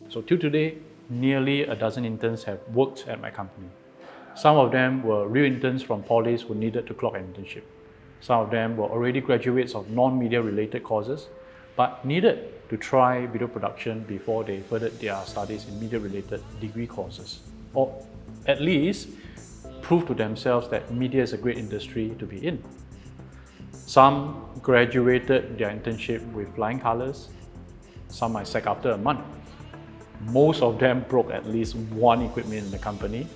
So till today, nearly a dozen interns have worked at my company. Some of them were real interns from polys who needed to clock an internship. Some of them were already graduates of non-media related courses, but needed to try video production before they furthered their studies in media related degree courses. Or at least prove to themselves that media is a great industry to be in. Some graduated their internship with flying colors. Some might sack after a month. Most of them broke at least one equipment in the company,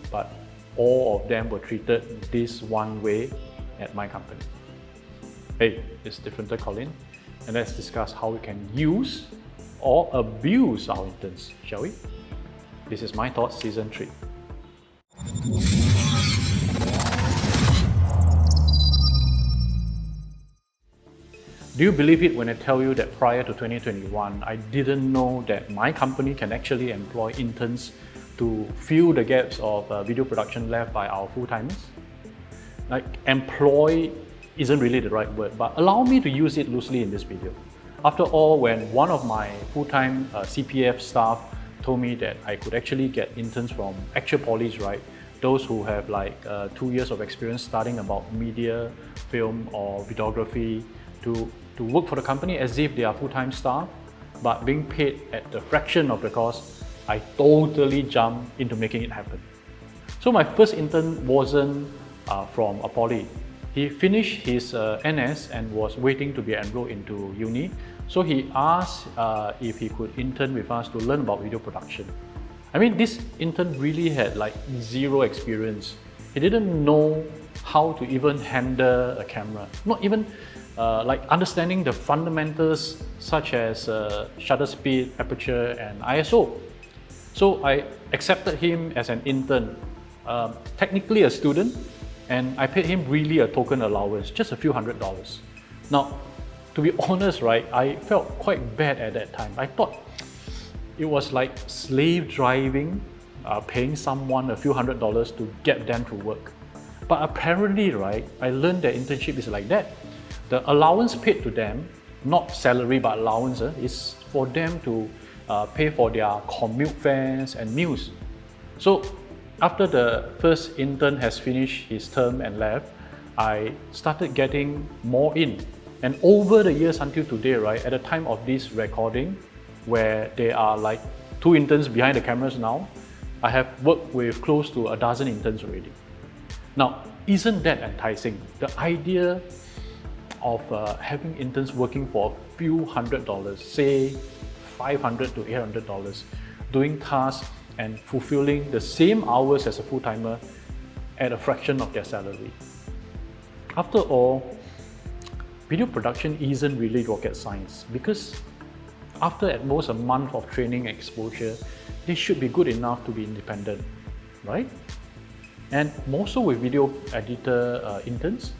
but all of them were treated this one way at my company. Hey, it's different, Colin, and let's discuss how we can use or abuse our interns, shall we? This is My Thoughts Season 3. Do you believe it when I tell you that prior to 2021, I didn't know that my company can actually employ interns to fill the gaps of video production left by our full-timers? Like, employ isn't really the right word, but allow me to use it loosely in this video. After all, when one of my full-time CPF staff told me that I could actually get interns from actual polys, right? Those who have like 2 years of experience studying about media, film or videography to work for the company as if they are full-time staff, but being paid at the fraction of the cost, I totally jumped into making it happen. So my first intern wasn't from a poly. He finished his NS and was waiting to be enrolled into uni. So he asked if he could intern with us to learn about video production. I mean, this intern really had like zero experience. He didn't know how to even handle a camera, not even like understanding the fundamentals such as shutter speed, aperture and ISO. So I accepted him as an intern, technically a student, and I paid him really a token allowance, just a few $100s. Now, to be honest, right, I felt quite bad at that time. I thought it was like slave driving, paying someone a few $100s to get them to work. But apparently, right, I learned that internship is like that. The allowance paid to them, not salary but allowance, is for them to pay for their commute fares and meals. So after the first intern has finished his term and left, I started getting more in. And over the years until today, right, at the time of this recording, where there are like 2 interns behind the cameras now, I have worked with close to a dozen interns already. Now, isn't that enticing? The idea of having interns working for a few $100s, say $500 to $800, doing tasks and fulfilling the same hours as a full-timer at a fraction of their salary. After all, video production isn't really rocket science, because after at most a month of training exposure, they should be good enough to be independent, right? And more so with video editor interns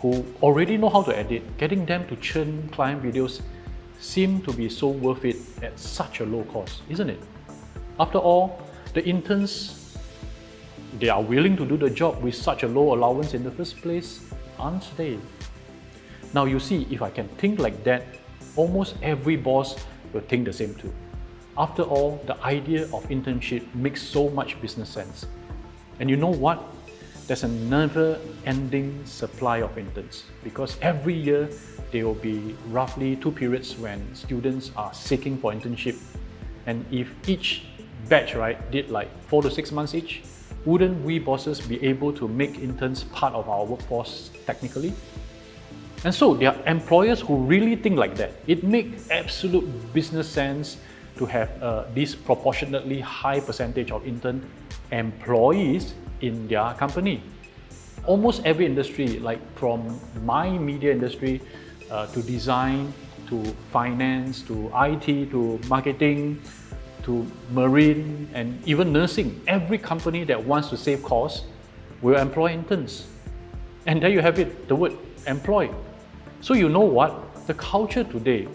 who already know how to edit, getting them to churn client videos seem to be so worth it at such a low cost, isn't it? After all, the interns, they are willing to do the job with such a low allowance in the first place, aren't they? Now you see, if I can think like that, almost every boss will think the same too. After all, the idea of internship makes so much business sense. And you know what? There's a never-ending supply of interns, because every year there will be roughly 2 periods when students are seeking for internship. And if each batch, right, did like 4 to 6 months each, wouldn't we bosses be able to make interns part of our workforce technically? And so there are employers who really think like that. It makes absolute business sense to have a disproportionately high percentage of intern employees in their company. Almost every industry, like from my media industry to design, to finance, to IT, to marketing, to marine, and even nursing, every company that wants to save costs will employ interns. And there you have it, the word employ. So you know what? The culture today,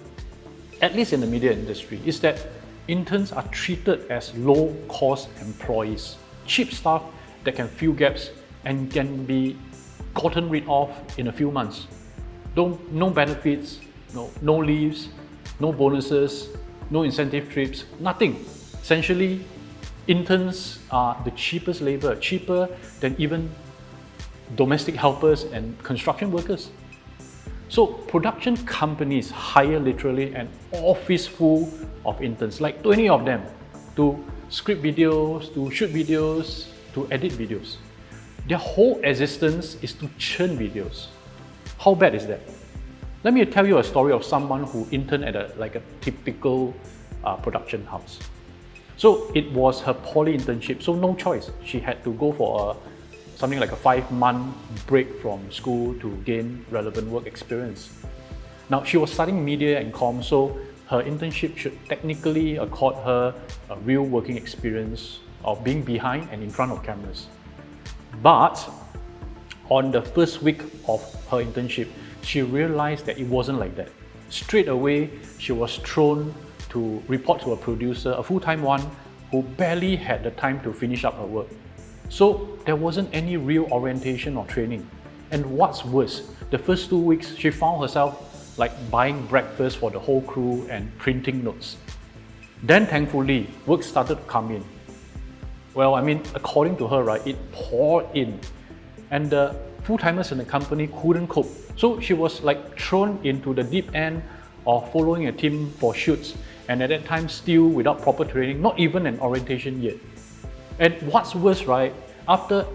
at least in the media industry, is that interns are treated as low-cost employees, cheap staff that can fill gaps and can be gotten rid of in a few months. No benefits, no leaves, no bonuses, no incentive trips, nothing. Essentially, interns are the cheapest labor, cheaper than even domestic helpers and construction workers. So production companies hire literally an office full of interns, like 20 of them, to script videos, to shoot videos, to edit videos. Their whole existence is to churn videos. How bad is that? Let me tell you a story of someone who interned at a typical production house. So it was her poly internship, so no choice. She had to go for something like a 5-month break from school to gain relevant work experience. Now, she was studying media and comms, so her internship should technically accord her a real working experience of being behind and in front of cameras. But on the first week of her internship, she realized that it wasn't like that. Straight away, she was thrown to report to a producer, a full-time one, who barely had the time to finish up her work. So there wasn't any real orientation or training. And what's worse, the first 2 weeks, she found herself like buying breakfast for the whole crew and printing notes. Then thankfully, work started to come in. Well, I mean, according to her, right, it poured in. And the full-timers in the company couldn't cope. So she was like thrown into the deep end of following a team for shoots, and at that time still without proper training, not even an orientation yet. And what's worse, right, after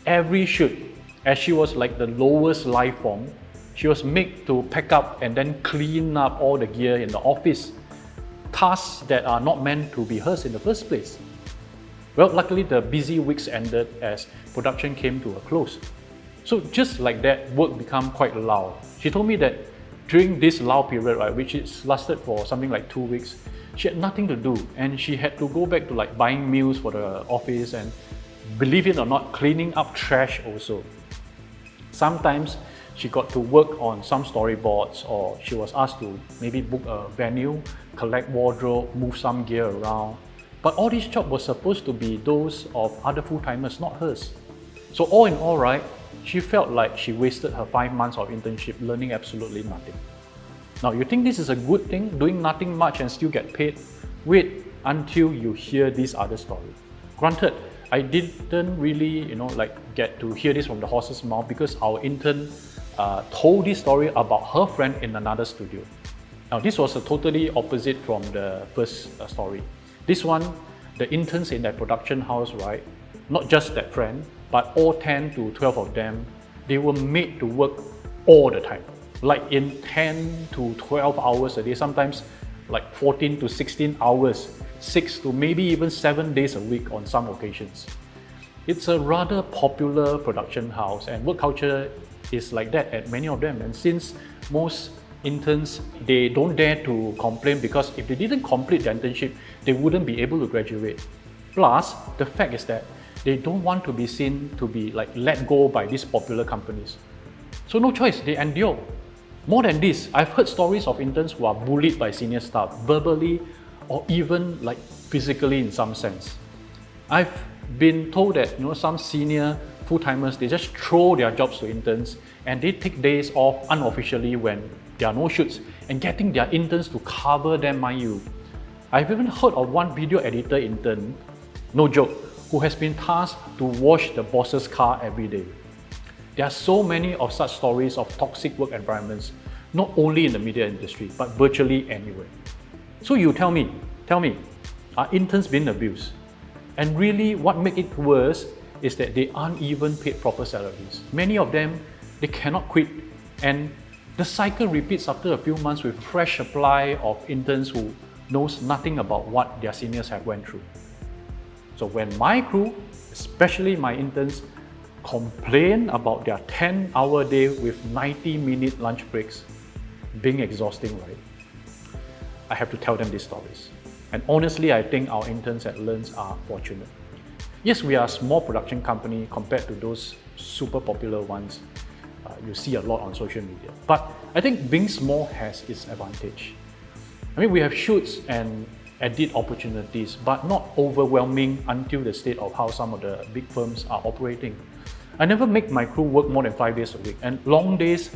every shoot, as she was like the lowest life form, she was made to pack up and then clean up all the gear in the office, tasks that are not meant to be hers in the first place. Well, luckily the busy weeks ended as production came to a close. So just like that, work became quite lull. She told me that during this lull period, right, which is lasted for something like 2 weeks, she had nothing to do, and she had to go back to like buying meals for the office and, believe it or not, cleaning up trash also. Sometimes she got to work on some storyboards, or she was asked to maybe book a venue, collect wardrobe, move some gear around. But all this job was supposed to be those of other full-timers, not hers. So all in all, right, she felt like she wasted her 5 months of internship learning absolutely nothing. Now, you think this is a good thing, doing nothing much and still get paid? Wait until you hear this other story. Granted, I didn't really, get to hear this from the horse's mouth, because our intern told this story about her friend in another studio. Now, this was totally opposite from the first story. This one, the interns in that production house, right, not just that friend, but all 10 to 12 of them, they were made to work all the time, like in 10 to 12 hours a day, sometimes like 14 to 16 hours, 6 to maybe even 7 days a week on some occasions. It's a rather popular production house, and work culture is like that at many of them. And since most interns, they don't dare to complain, because if they didn't complete their internship, they wouldn't be able to graduate. Plus, the fact is that they don't want to be seen to be like let go by these popular companies. So no choice, they endure. More than this, I've heard stories of interns who are bullied by senior staff, verbally or even like physically in some sense. I've been told that some senior full-timers, they just throw their jobs to interns, and they take days off unofficially when there are no shoots, and getting their interns to cover them, mind you. I've even heard of one video editor intern, no joke, who has been tasked to wash the boss's car every day. There are so many of such stories of toxic work environments, not only in the media industry, but virtually anywhere. So you tell me, are interns being abused? And really, what makes it worse is that they aren't even paid proper salaries. Many of them, they cannot quit, and the cycle repeats after a few months with fresh supply of interns who knows nothing about what their seniors have went through. So when my crew, especially my interns, complain about their 10-hour day with 90-minute lunch breaks being exhausting, right? I have to tell them these stories. And honestly, I think our interns at Learns are fortunate. Yes, we are a small production company compared to those super popular ones you see a lot on social media. But I think being small has its advantage. I mean, we have shoots and edit opportunities, but not overwhelming until the state of how some of the big firms are operating. I never make my crew work more than 5 days a week, and long days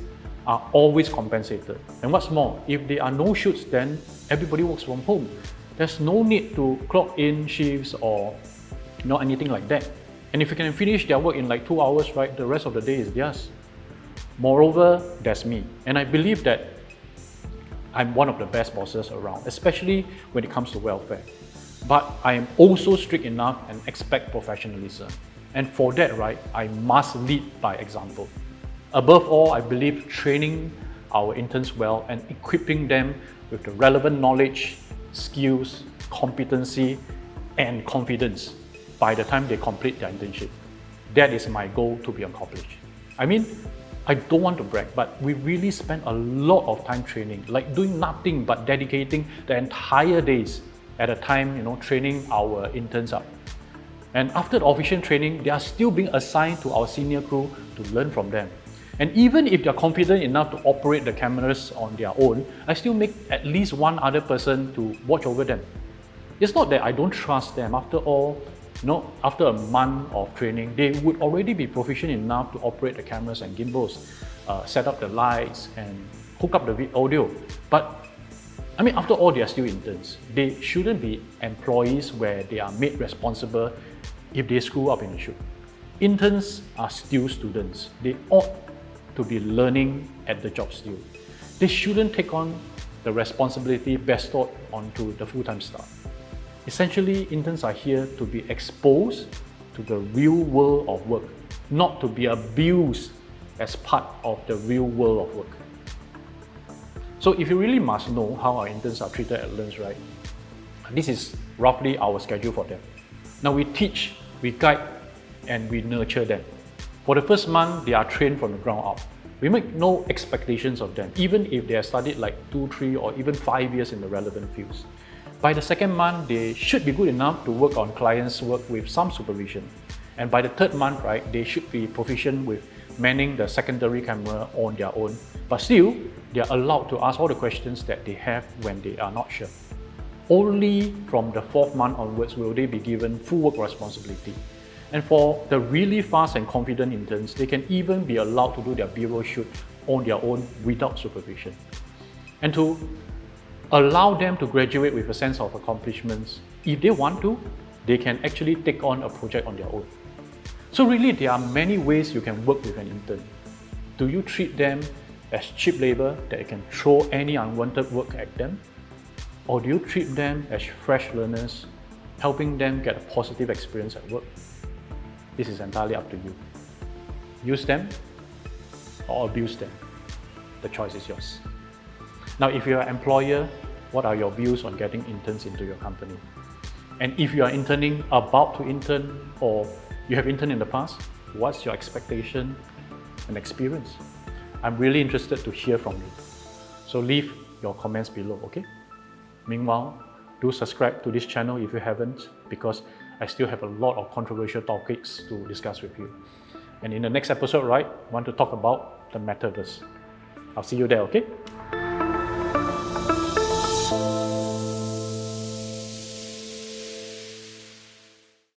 are always compensated. And what's more, if there are no shoots, then everybody works from home. There's no need to clock in shifts or anything like that. And if you can finish their work in like 2 hours, right, the rest of the day is theirs. Moreover, that's me. And I believe that I'm one of the best bosses around, especially when it comes to welfare. But I am also strict enough and expect professionalism. And for that, right, I must lead by example. Above all, I believe training our interns well and equipping them with the relevant knowledge, skills, competency, and confidence by the time they complete their internship. That is my goal to be accomplished. I mean, I don't want to brag, but we really spend a lot of time training, like doing nothing but dedicating the entire days at a time, training our interns up. And after the official training, they are still being assigned to our senior crew to learn from them. And even if they're confident enough to operate the cameras on their own, I still make at least one other person to watch over them. It's not that I don't trust them. After all, after a month of training, they would already be proficient enough to operate the cameras and gimbals, set up the lights, and hook up the audio. But I mean, after all, they are still interns. They shouldn't be employees where they are made responsible if they screw up in a shoot. Interns are still students. They ought to be learning at the job still. They shouldn't take on the responsibility bestowed onto the full-time staff. Essentially, interns are here to be exposed to the real world of work, not to be abused as part of the real world of work. So if you really must know how our interns are treated at Learns, right, this is roughly our schedule for them. Now we teach, we guide, and we nurture them. For the first month, they are trained from the ground up. We make no expectations of them, even if they have studied like 2, 3, or even 5 years in the relevant fields. By the second month, they should be good enough to work on clients' work with some supervision. And by the third month, right, they should be proficient with manning the secondary camera on their own. But still, they are allowed to ask all the questions that they have when they are not sure. Only from the fourth month onwards will they be given full work responsibility. And for the really fast and confident interns, they can even be allowed to do their B-roll shoot on their own without supervision. And to allow them to graduate with a sense of accomplishments, if they want to, they can actually take on a project on their own. So really, there are many ways you can work with an intern. Do you treat them as cheap labor that you can throw any unwanted work at them? Or do you treat them as fresh learners, helping them get a positive experience at work? This is entirely up to you. Use them or abuse them. The choice is yours. Now, if you're an employer, what are your views on getting interns into your company? And if you are interning, about to intern, or you have interned in the past, what's your expectation and experience? I'm really interested to hear from you. So leave your comments below, okay? Meanwhile, do subscribe to this channel if you haven't, because I still have a lot of controversial topics to discuss with you. And in the next episode, right, I want to talk about the metaverse. I'll see you there, okay?